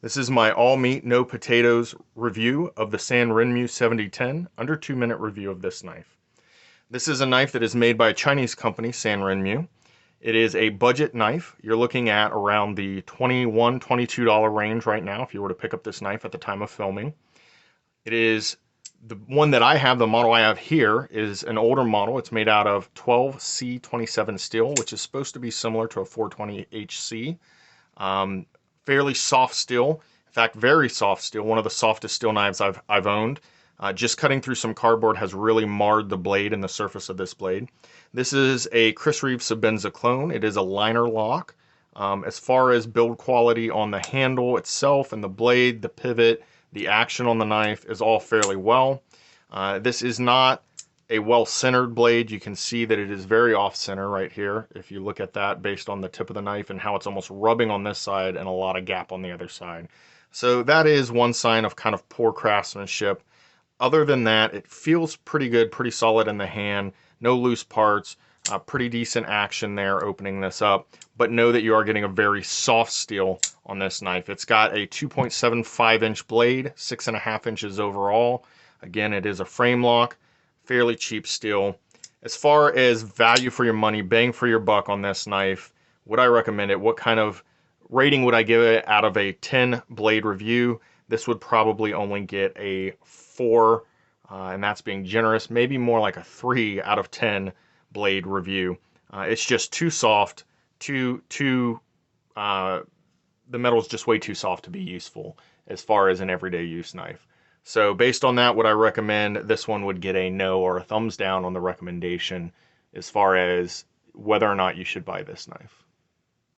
This is my all meat, no potatoes review of the Sanrenmu 7010, under 2-minute review of this knife. This is a knife that is made by a Chinese company, Sanrenmu. It is a budget knife. You're looking at around the $21, $22 range right now if you were to pick up this knife at the time of filming. It is the one that I have, the model I have here, is an older model. It's made out of 12C27 steel, which is supposed to be similar to a 420HC. Fairly soft steel. In fact, very soft steel. One of the softest steel knives I've owned. Just cutting through some cardboard has really marred the blade and the surface of this blade. This is a Chris Reeve Sebenza clone. It is a liner lock. As far as build quality on the handle itself and the blade, the pivot, the action on the knife is all fairly well. This is not a well-centered blade. You can see that it is very off-center right here if you look at that based on the tip of the knife and how it's almost rubbing on this side and a lot of gap on the other side. So that is one sign of kind of poor craftsmanship. Other than that, it feels pretty good, pretty solid in the hand, no loose parts, pretty decent action there opening this up, but know that you are getting a very soft steel on this knife. It's got a 2.75-inch blade, 6.5 inches overall. Again, it is a frame lock. Fairly cheap steel. As far as value for your money, bang for your buck on this knife, would I recommend it? What kind of rating would I give it out of a 10 blade review? This would probably only get a 4, and that's being generous. Maybe more like a 3 out of 10 blade review. It's just too soft, the metal's just way too soft to be useful as far as an everyday use knife. So based on that, would I recommend? This one would get a no or a thumbs down on the recommendation as far as whether or not you should buy this knife.